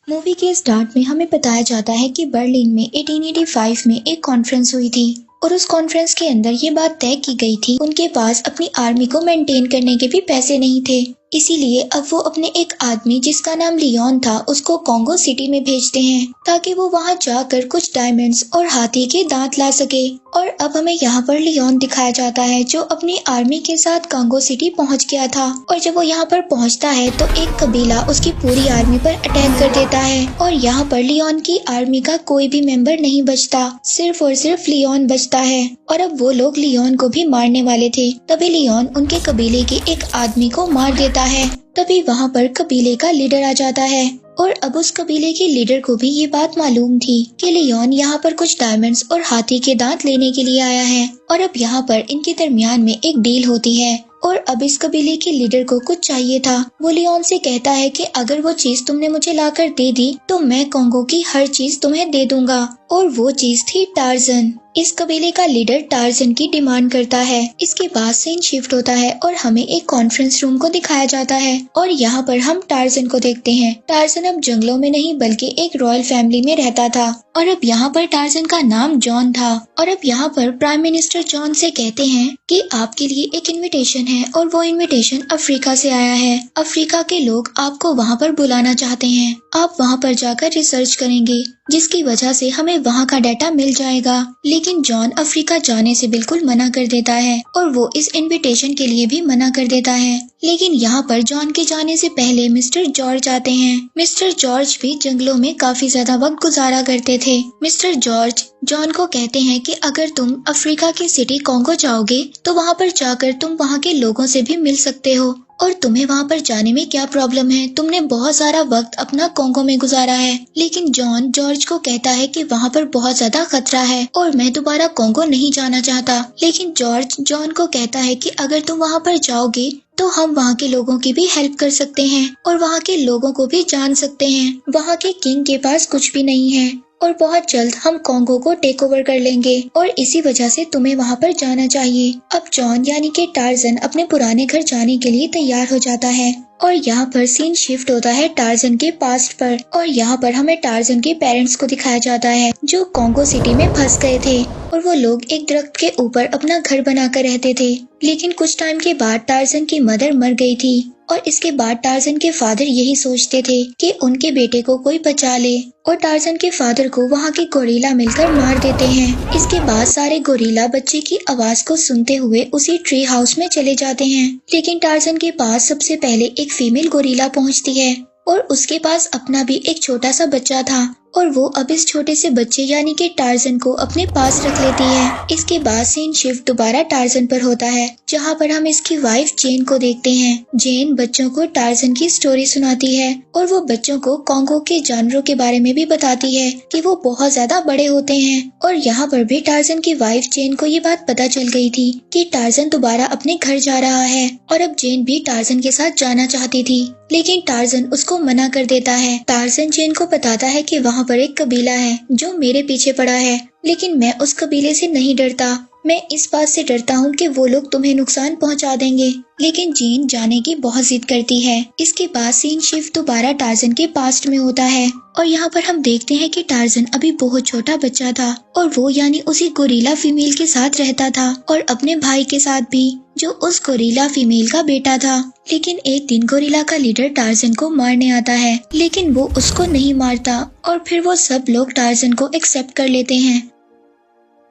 Movie के start में हमें बताया जाता है कि बर्लिन में 1885 में एक कॉन्फ्रेंस हुई थी और उस कॉन्फ्रेंस के अंदर ये बात तय की गई थी उनके पास अपनी आर्मी को मेंटेन करने के भी पैसे नहीं थे। इसीलिए अब वो अपने एक आदमी जिसका नाम लियोन था उसको कॉन्गो सिटी में भेजते हैं ताकि वो वहां जाकर कुछ डायमंड्स और हाथी के दांत ला सके। और अब हमें यहाँ पर लियोन दिखाया जाता है जो अपनी आर्मी के साथ कॉन्गो सिटी पहुँच गया था। और जब वो यहाँ पर पहुँचता है तो एक कबीला उसकी पूरी आर्मी पर अटैक कर देता है और यहाँ पर लियोन की आर्मी का कोई भी मेंबर नहीं बचता, सिर्फ और सिर्फ लियोन बचता है। और अब वो लोग लियोन को भी मारने वाले थे, तभी लियोन उनके कबीले के एक आदमी को मार देता है। तभी वहाँ पर कबीले का लीडर आ जाता है और अब उस कबीले के लीडर को भी ये बात मालूम थी कि लियोन यहाँ पर कुछ डायमंड्स और हाथी के दांत लेने के लिए आया है। और अब यहाँ पर इनके दरमियान में एक डील होती है और अब इस कबीले के लीडर को कुछ चाहिए था। वो लियोन से कहता है कि अगर वो चीज तुमने मुझे लाकर दे दी तो मैं कॉन्गो की हर चीज तुम्हें दे दूंगा। और वो चीज थी टार्जन। इस कबीले का लीडर टार्जन की डिमांड करता है। इसके बाद सीन शिफ्ट होता है और हमें एक कॉन्फ्रेंस रूम को दिखाया जाता है और यहाँ पर हम टार्जन को देखते हैं। टार्जन अब जंगलों में नहीं बल्कि एक रॉयल फैमिली में रहता था और अब यहाँ पर टार्जन का नाम जॉन था। और अब यहाँ पर प्राइम मिनिस्टर जॉन से कहते हैं कि आपके लिए एक इनविटेशन है और वो इनविटेशन अफ्रीका से आया है। अफ्रीका के लोग आपको वहाँ पर बुलाना चाहते हैं। आप वहाँ पर जाकर रिसर्च करेंगे जिसकी वजह से हमें वहाँ का डाटा मिल जाएगा। लेकिन जॉन अफ्रीका जाने से बिल्कुल मना कर देता है और वो इस इनविटेशन के लिए भी मना कर देता है। लेकिन यहाँ पर जॉन के जाने से पहले मिस्टर जॉर्ज आते हैं। मिस्टर जॉर्ज भी जंगलों में काफी ज्यादा वक्त गुजारा करते थे। मिस्टर जॉर्ज जॉन को कहते हैं कि अगर तुम अफ्रीका की सिटी कॉन्गो जाओगे तो वहाँ पर जाकर तुम वहाँ के लोगों से भी मिल सकते हो और तुम्हें वहाँ पर जाने में क्या प्रॉब्लम है, तुमने बहुत सारा वक्त अपना कॉन्गो में गुजारा है। लेकिन जॉन जॉर्ज को कहता है कि वहाँ पर बहुत ज्यादा खतरा है और मैं दोबारा कॉन्गो नहीं जाना चाहता। लेकिन जॉर्ज जॉन को कहता है कि अगर तुम वहाँ पर जाओगे तो हम वहाँ के लोगों की भी हेल्प कर सकते हैं और वहाँ के लोगों को भी जान सकते हैं। वहाँ के किंग के पास कुछ भी नहीं है और बहुत जल्द हम कॉन्गो को टेक ओवर कर लेंगे और इसी वजह से तुम्हें वहाँ पर जाना चाहिए। अब जॉन यानी कि टार्जन अपने पुराने घर जाने के लिए तैयार हो जाता है और यहाँ पर सीन शिफ्ट होता है टार्जन के पास्ट पर और यहाँ पर हमें टार्जन के पेरेंट्स को दिखाया जाता है जो कॉन्गो सिटी में फंस गए थे और वो लोग एक दरख्त के ऊपर अपना घर बनाकर रहते थे। लेकिन कुछ टाइम के बाद टार्जन की मदर मर गई थी और इसके बाद टार्जन के फादर यही सोचते थे कि उनके बेटे को कोई बचा ले और टार्जन के फादर को वहाँ के गोरिल्ला मिलकर मार देते हैं। इसके बाद सारे गोरिल्ला बच्चे की आवाज को सुनते हुए उसी ट्री हाउस में चले जाते हैं। लेकिन टार्जन के पास सबसे पहले एक फीमेल गोरिल्ला पहुँचती है और उसके पास अपना भी एक छोटा सा बच्चा था और वो अब इस छोटे से बच्चे यानी कि टार्जन को अपने पास रख लेती है। इसके बाद सीन शिफ्ट दोबारा टार्जन पर होता है जहाँ पर हम इसकी वाइफ जेन को देखते हैं। जेन बच्चों को टार्जन की स्टोरी सुनाती है और वो बच्चों को कॉन्गो के जानवरों के बारे में भी बताती है कि वो बहुत ज्यादा बड़े होते हैं। और यहाँ पर भी टार्जन की वाइफ जेन को ये बात पता चल गई थी कि टार्जन दोबारा अपने घर जा रहा है और अब जेन भी टार्जन के साथ जाना चाहती थी लेकिन टार्जन उसको मना कर देता है। टार्जन जेन को बताता है कि वहाँ पर एक कबीला है जो मेरे पीछे पड़ा है लेकिन मैं उस कबीले से नहीं डरता, मैं इस बात से डरता हूँ कि वो लोग तुम्हें नुकसान पहुँचा देंगे। लेकिन जेन जाने की बहुत जिद करती है। इसके बाद सीन शिफ्ट दोबारा टार्जन के पास्ट में होता है और यहाँ पर हम देखते हैं कि टार्जन अभी बहुत छोटा बच्चा था और वो यानी उसी गोरिल्ला फीमेल के साथ रहता था और अपने भाई के साथ भी जो उस गोरिल्ला फीमेल का बेटा था। लेकिन एक दिन गोरिल्ला का लीडर टार्जन को मारने आता है लेकिन वो उसको नहीं मारता और फिर वो सब लोग टार्जन को एक्सेप्ट कर लेते हैं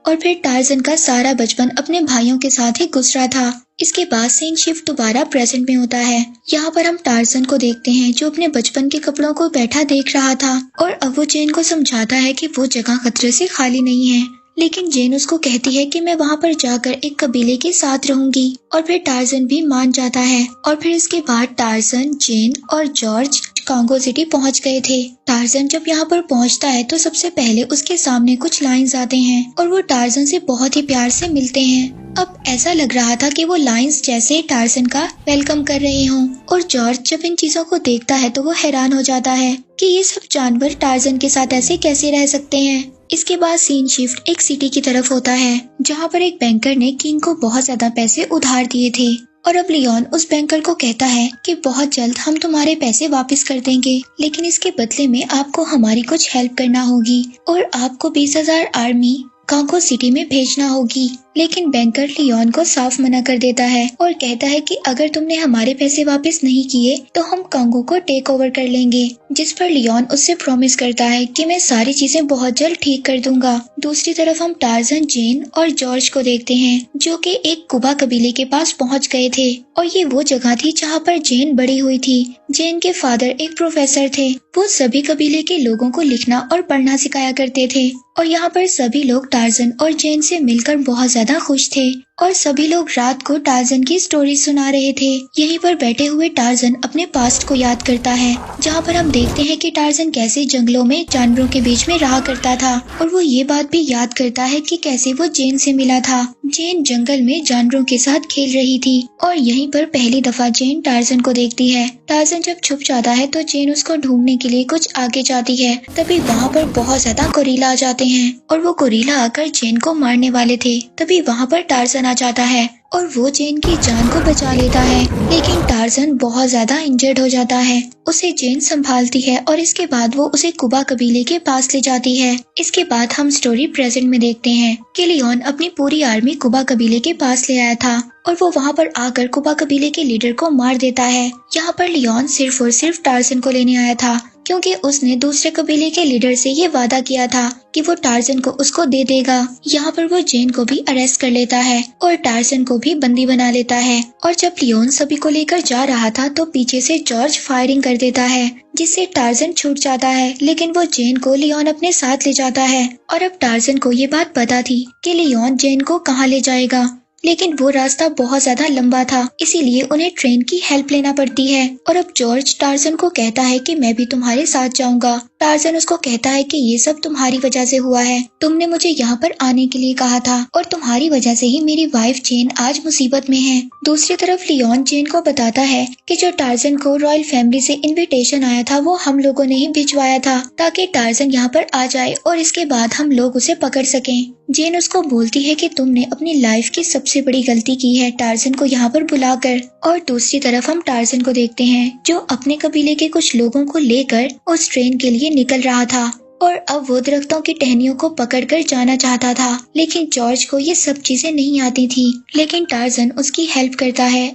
और फिर टार्जन का सारा बचपन अपने भाइयों के साथ ही गुजरा था। इसके बाद सीन शिफ्ट दोबारा प्रेजेंट में होता है। यहाँ पर हम टार्जन को देखते हैं जो अपने बचपन के कपड़ों को बैठा देख रहा था और अब वो जेन को समझाता है कि वो जगह खतरे से खाली नहीं है। लेकिन जेन उसको कहती है कि मैं वहाँ पर जाकर एक कबीले के साथ रहूंगी और फिर टार्जन भी मान जाता है। और फिर इसके बाद टार्जन, जेन और जॉर्ज कॉन्गो सिटी पहुँच गए थे। टार्जन जब यहाँ पर पहुँचता है तो सबसे पहले उसके सामने कुछ लायंस आते हैं और वो टार्जन से बहुत ही प्यार से मिलते हैं। अब ऐसा लग रहा था कि वो लायंस जैसे टार्जन का वेलकम कर रहे हों और जॉर्ज जब इन चीजों को देखता है तो वो हैरान हो जाता है कि ये सब जानवर टार्जन के साथ ऐसे कैसे रह सकते हैं। इसके बाद सीन शिफ्ट एक सिटी की तरफ होता है जहाँ पर एक बैंकर ने किंग को बहुत ज्यादा पैसे उधार दिए थे और अब लियोन उस बैंकर को कहता है कि बहुत जल्द हम तुम्हारे पैसे वापस कर देंगे, लेकिन इसके बदले में आपको हमारी कुछ हेल्प करना होगी और आपको 20,000 आर्मी कांगो सिटी में भेजना होगी। लेकिन बैंकर लियोन को साफ मना कर देता है और कहता है कि अगर तुमने हमारे पैसे वापस नहीं किए तो हम कांगो को टेक ओवर कर लेंगे, जिस पर लियोन उससे प्रॉमिस करता है कि मैं सारी चीजें बहुत जल्द ठीक कर दूंगा। दूसरी तरफ हम टार्जन, जेन और जॉर्ज को देखते हैं जो कि एक कुबा कबीले के पास पहुंच गए थे और ये वो जगह थी जहां पर जेन बड़ी हुई थी। जेन के फादर एक प्रोफेसर थे, वो सभी कबीले के लोगों को लिखना और पढ़ना सिखाया करते थे और यहाँ पर सभी लोग टार्जन और जेन से मिलकर बहुत ज्यादा खुश थे और सभी लोग रात को टार्जन की स्टोरी सुना रहे थे। यहीं पर बैठे हुए टार्जन अपने पास्ट को याद करता है, जहाँ पर हम देखते हैं कि टार्जन कैसे जंगलों में जानवरों के बीच में रहा करता था और वो ये बात भी याद करता है कि कैसे वो जेन से मिला था। जेन जंगल में जानवरों के साथ खेल रही थी और यहीं पर पहली दफा जेन टार्जन को देखती है। टार्जन जब छुप जाता है तो जेन उसको ढूंढने के लिए कुछ आगे जाती है, तभी वहाँ पर बहुत ज्यादा गोरिल्ला आ जाते हैं और वो गोरिल्ला आकर जेन को मारने वाले थे। तभी वहाँ पर टार्जन आ जाता है और वो जेन की जान को बचा लेता है, लेकिन टार्जन बहुत ज्यादा इंजर्ड हो जाता है। उसे जेन संभालती है और इसके बाद वो उसे कुबा कबीले के पास ले जाती है। इसके बाद हम स्टोरी प्रेजेंट में देखते हैं कि लियोन अपनी पूरी आर्मी कुबा कबीले के पास ले आया था और वो वहाँ पर आकर कुबा कबीले के लीडर को मार देता है। यहाँ पर लियोन सिर्फ और सिर्फ टार्जन को लेने आया था, क्योंकि उसने दूसरे कबीले के लीडर से ये वादा किया था कि वो टार्जन को उसको दे देगा। यहाँ पर वो जेन को भी अरेस्ट कर लेता है और टार्जन को भी बंदी बना लेता है और जब लियोन सभी को लेकर जा रहा था तो पीछे से जॉर्ज फायरिंग कर देता है, जिससे टार्जन छूट जाता है, लेकिन वो जेन को लियोन अपने साथ ले जाता है और अब टार्जन को ये बात पता थी कि लियोन जेन को कहाँ ले जाएगा, लेकिन वो रास्ता बहुत ज्यादा लंबा था, इसीलिए उन्हें ट्रेन की हेल्प लेना पड़ती है। और अब जॉर्ज टार्जन को कहता है कि मैं भी तुम्हारे साथ जाऊंगा। टार्जन उसको कहता है कि ये सब तुम्हारी वजह से हुआ है, तुमने मुझे यहाँ पर आने के लिए कहा था और तुम्हारी वजह से ही मेरी वाइफ जेन आज मुसीबत में है। दूसरी तरफ लियोन जेन को बताता है कि जो टार्जन को रॉयल फैमिली से इन्विटेशन आया था वो हम लोगों ने ही भिजवाया था ताकि टार्जन यहाँ पर आ जाए और इसके बाद हम लोग उसे पकड़ सकें। जेन उसको बोलती है कि तुमने अपनी लाइफ की सबसे बड़ी गलती की है टार्जन को यहाँ पर बुलाकर। और दूसरी तरफ हम टार्जन को देखते हैं जो अपने कबीले के कुछ लोगों को लेकर उस ट्रेन के लिए निकल रहा था और अब वो दरख्तों की टहनियों को पकड़कर जाना चाहता था, लेकिन जॉर्ज को ये सब चीजें नहीं आती थी, लेकिन टार्जन उसकी हेल्प करता है।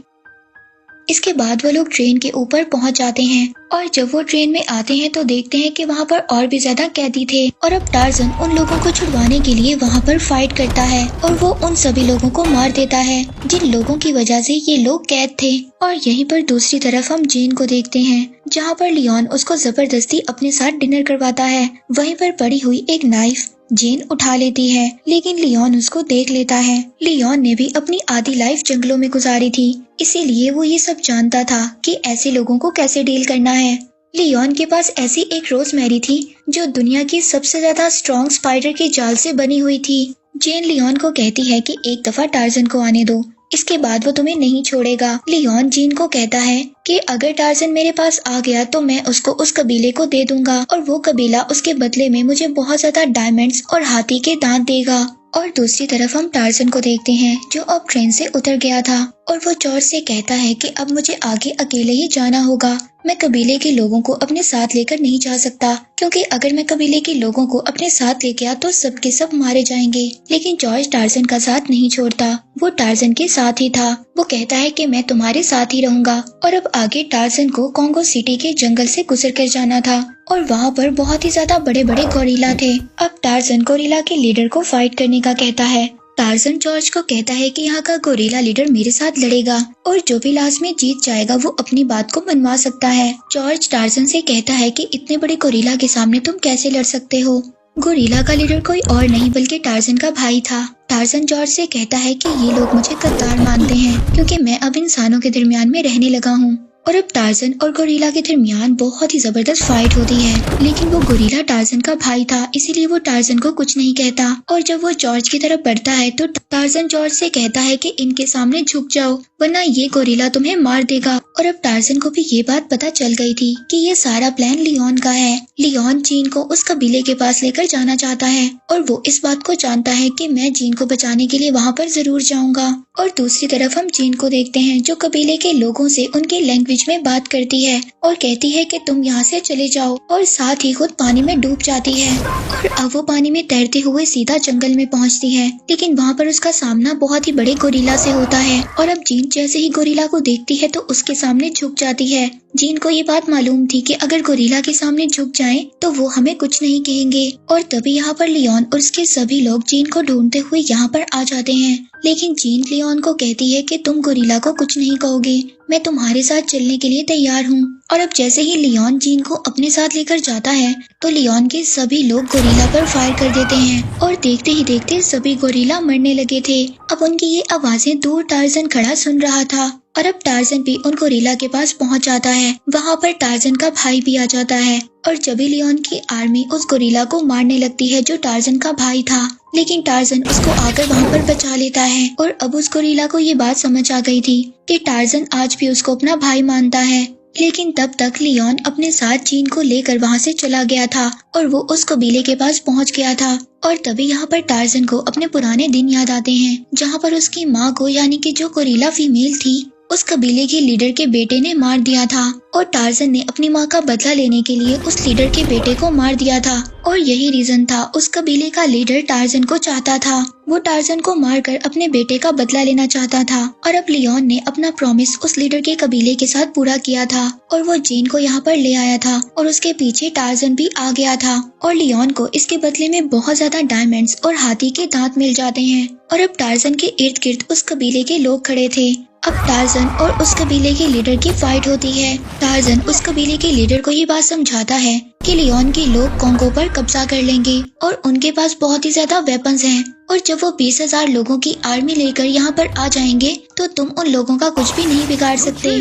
इसके बाद वो लोग ट्रेन के ऊपर पहुंच जाते हैं और जब वो ट्रेन में आते हैं तो देखते हैं कि वहाँ पर और भी ज्यादा कैदी थे और अब टार्जन उन लोगों को छुड़वाने के लिए वहाँ पर फाइट करता है और वो उन सभी लोगों को मार देता है जिन लोगों की वजह से ये लोग कैद थे। और यहीं पर दूसरी तरफ हम जेन को देखते हैं जहाँ पर लियोन उसको जबरदस्ती अपने साथ डिनर करवाता है। वहीं पर पड़ी हुई एक नाइफ जेन उठा लेती है, लेकिन लियोन उसको देख लेता है। लियोन ने भी अपनी आधी लाइफ जंगलों में गुजारी थी, इसीलिए वो ये सब जानता था कि ऐसे लोगों को कैसे डील करना है। लियोन के पास ऐसी एक रोजमेरी थी जो दुनिया की सबसे ज्यादा स्ट्रॉन्ग स्पाइडर के जाल से बनी हुई थी। जेन लियोन को कहती है कि एक दफा टार्जन को आने दो, इसके बाद वो तुम्हें नहीं छोड़ेगा। लियोन जेन को कहता है कि अगर टार्जन मेरे पास आ गया तो मैं उसको उस कबीले को दे दूंगा और वो कबीला उसके बदले में मुझे बहुत ज्यादा डायमंड्स और हाथी के दांत देगा। और दूसरी तरफ हम टार्जन को देखते हैं जो अब ट्रेन से उतर गया था और वो जॉर्ज से कहता है कि अब मुझे आगे अकेले ही जाना होगा। मैं कबीले के लोगों को अपने साथ लेकर नहीं जा सकता, क्योंकि अगर मैं कबीले के लोगों को अपने साथ ले गया तो सबके सब मारे जाएंगे। लेकिन जॉर्ज टार्जन का साथ नहीं छोड़ता, वो टार्जन के साथ ही था। वो कहता है कि मैं तुम्हारे साथ ही रहूंगा। और अब आगे टार्जन को कांगो सिटी के जंगल से गुजर कर जाना था और वहाँ पर बहुत ही ज्यादा बड़े बड़े गोरिल्ला थे। अब टार्जन गोरिल्ला के लीडर को फाइट करने का कहता है। टार्जन जॉर्ज को कहता है कि यहाँ का गोरिल्ला लीडर मेरे साथ लड़ेगा और जो भी लास्ट में जीत जाएगा वो अपनी बात को मनवा सकता है। जॉर्ज टार्जन से कहता है कि इतने बड़े गोरिल्ला के सामने तुम कैसे लड़ सकते हो। गोरिल्ला का लीडर कोई और नहीं बल्कि टार्जन का भाई था। टार्जन जॉर्ज से कहता है कि ये लोग मुझे गद्दार मानते हैं क्योंकि मैं अब इंसानों के दरमियान में रहने लगा हूँ। और अब टार्जन और गोरिल्ला के दरमियान बहुत ही जबरदस्त फाइट होती है, लेकिन वो गोरिल्ला टार्जन का भाई था, इसीलिए वो टार्जन को कुछ नहीं कहता। और जब वो जॉर्ज की तरफ बढ़ता है तो टार्जन जॉर्ज से कहता है कि इनके सामने झुक जाओ वरना ये गोरिल्ला तुम्हें मार देगा। और अब टार्जन को भी ये बात पता चल गई थी कि ये सारा प्लान लियोन का है। लियोन जीन को उस कबीले के पास लेकर जाना चाहता है और वो इस बात को जानता है कि मैं जीन को बचाने के लिए वहाँ पर जरूर जाऊंगा। और दूसरी तरफ हम जीन को देखते हैं जो कबीले के लोगों से उनके लैंग्वेज में बात करती है और कहती है कि तुम यहाँ से चले जाओ, और साथ ही खुद पानी में डूब जाती है। और अब वो पानी में तैरते हुए सीधा जंगल में पहुँचती है, लेकिन वहाँ पर उसका सामना बहुत ही बड़े गोरिल्ला से होता है। और अब जीन जैसे ही गोरिल्ला को देखती है तो उसके सामने झुक जाती है। जीन को ये बात मालूम थी कि अगर गोरिल्ला के सामने झुक जाएं तो वो हमें कुछ नहीं कहेंगे। और तभी यहाँ पर लियोन और उसके सभी लोग जीन को ढूंढते हुए यहाँ पर आ जाते हैं, लेकिन जीन लियोन को कहती है कि तुम गोरिल्ला को कुछ नहीं कहोगे, मैं तुम्हारे साथ चलने के लिए तैयार हूँ। और अब जैसे ही लियोन जीन को अपने साथ लेकर जाता है तो लियोन के सभी लोग गोरिल्ला पर फायर कर देते हैं और देखते ही देखते सभी गोरिल्ला मरने लगे थे। अब उनकी ये आवाजें दूर टार्जन खड़ा सुन रहा था और अब टार्जन भी उन गोरिल्ला के पास पहुंच जाता है। वहां पर टार्जन का भाई भी आ जाता है और जब भी लियोन की आर्मी उस गोरिल्ला को मारने लगती है जो टार्जन का भाई था, लेकिन टार्जन उसको आकर वहां पर बचा लेता है। और अब उस गोरिल्ला को ये बात समझ आ गई थी कि टार्जन आज भी उसको अपना भाई मानता है, लेकिन तब तक लियोन अपने साथ जीन को लेकर वहां से चला गया था और वो उस कबीले के पास पहुंच गया था। और तभी यहाँ पर टार्जन को अपने पुराने दिन याद आते हैं जहाँ पर उसकी माँ को, यानी कि जो गोरिल्ला फीमेल थी, उस कबीले के लीडर के बेटे ने मार दिया था और टार्जन ने अपनी माँ का बदला लेने के लिए उस लीडर के बेटे को मार दिया था। और यही रीजन था उस कबीले का लीडर टार्जन को चाहता था, वो टार्जन को मारकर अपने बेटे का बदला लेना चाहता था। और अब लियोन ने अपना प्रॉमिस उस लीडर के कबीले के साथ पूरा किया था और वो जीन को यहाँ पर ले आया था और उसके पीछे टार्जन भी आ गया था। और लियोन को इसके बदले में बहुत ज्यादा डायमंड्स और हाथी के दांत मिल जाते हैं। और अब टार्जन के इर्द गिर्द उस कबीले के लोग खड़े थे। अब टार्जन और उस कबीले के लीडर की फाइट होती है। टार्जन उस कबीले के लीडर को ये बात समझाता है कि लियोन के लोग कोंगो पर कब्जा कर लेंगे और उनके पास बहुत ही ज्यादा वेपन्स हैं, और जब वो 20,000 लोगों की आर्मी लेकर यहाँ पर आ जाएंगे तो तुम उन लोगों का कुछ भी नहीं बिगाड़ सकते।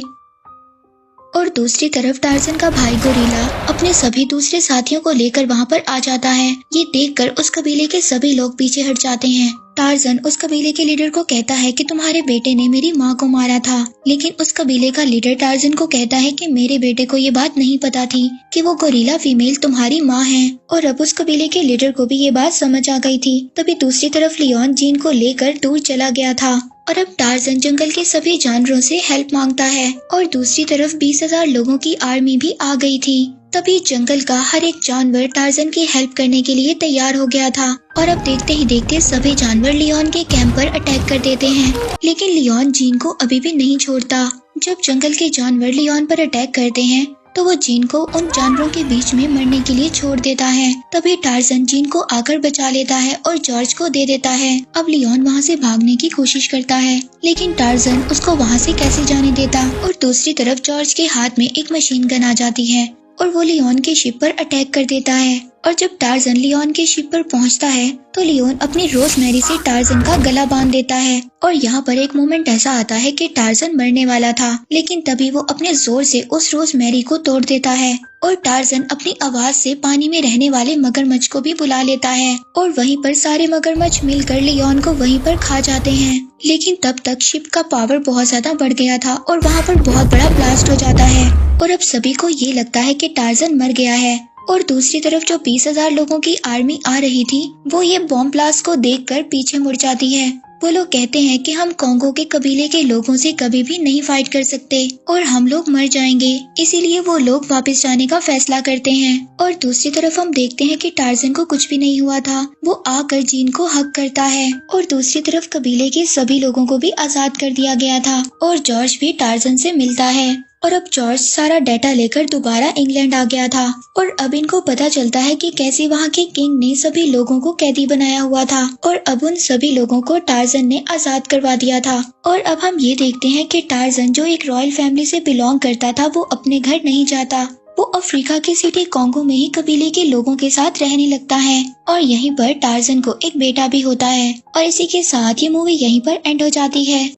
और दूसरी तरफ टार्जन का भाई गोरिल्ला अपने सभी दूसरे साथियों को लेकर वहाँ पर आ जाता है। ये देखकर उस कबीले के सभी लोग पीछे हट जाते हैं। टार्जन उस कबीले के लीडर को कहता है कि तुम्हारे बेटे ने मेरी माँ को मारा था, लेकिन उस कबीले का लीडर टार्जन को कहता है कि मेरे बेटे को ये बात नहीं पता थी कि वो गोरिल्ला फीमेल तुम्हारी माँ है। और अब उस कबीले के लीडर को भी ये बात समझ आ गई थी। तभी दूसरी तरफ लियोन जीन को लेकर दूर चला गया था और अब टार्जन जंगल के सभी जानवरों से हेल्प मांगता है और दूसरी तरफ 20,000 लोगों की आर्मी भी आ गई थी। तभी जंगल का हर एक जानवर टार्जन की हेल्प करने के लिए तैयार हो गया था और अब देखते ही देखते सभी जानवर लियोन के कैंप पर अटैक कर देते हैं, लेकिन लियोन जीन को अभी भी नहीं छोड़ता। जब जंगल के जानवर लियोन पर अटैक करते हैं तो वो जीन को उन जानवरों के बीच में मरने के लिए छोड़ देता है। तभी टार्जन जीन को आकर बचा लेता है और जॉर्ज को दे देता है। अब लियोन वहाँ से भागने की कोशिश करता है, लेकिन टार्जन उसको वहाँ से कैसे जाने देता। और दूसरी तरफ जॉर्ज के हाथ में एक मशीन गन आ जाती है और वो लियोन के शिप पर अटैक कर देता है। और जब टार्जन लियोन के शिप पर पहुंचता है तो लियोन अपनी रोजमेरी से टार्जन का गला बांध देता है। और यहाँ पर एक मोमेंट ऐसा आता है कि टार्जन मरने वाला था, लेकिन तभी वो अपने जोर से उस रोजमेरी को तोड़ देता है और टार्जन अपनी आवाज से पानी में रहने वाले मगरमच्छ को भी बुला लेता है और वहीं पर सारे मगरमच्छ मिलकर लियोन को वहीं पर खा जाते हैं। लेकिन तब तक शिप का पावर बहुत ज्यादा बढ़ गया था और वहाँ पर बहुत बड़ा ब्लास्ट हो जाता है और अब सभी को ये लगता है कि टार्जन मर गया है। और दूसरी तरफ जो 20,000 लोगों की आर्मी आ रही थी वो ये बॉम्ब ब्लास्ट को देखकर पीछे मुड़ जाती है। वो लोग कहते हैं कि हम कोंगो के कबीले के लोगों से कभी भी नहीं फाइट कर सकते और हम लोग मर जाएंगे, इसीलिए वो लोग वापस जाने का फैसला करते हैं। और दूसरी तरफ हम देखते हैं कि टार्जन को कुछ भी नहीं हुआ था, वो आकर जीन को हक करता है और दूसरी तरफ कबीले के सभी लोगों को भी आजाद कर दिया गया था और जॉर्ज भी टार्जन से मिलता है। और अब जॉर्ज सारा डाटा लेकर दोबारा इंग्लैंड आ गया था और अब इनको पता चलता है कि कैसे वहाँ के किंग ने सभी लोगों को कैदी बनाया हुआ था और अब उन सभी लोगों को टार्जन ने आजाद करवा दिया था। और अब हम ये देखते हैं कि टार्जन जो एक रॉयल फैमिली से बिलोंग करता था वो अपने घर नहीं जाता, वो अफ्रीका के सिटी कोंगो में ही कबीले के लोगों के साथ रहने लगता है और यहीं पर टार्जन को एक बेटा भी होता है। और इसी के साथ ये मूवी यहीं पर एंड हो जाती है।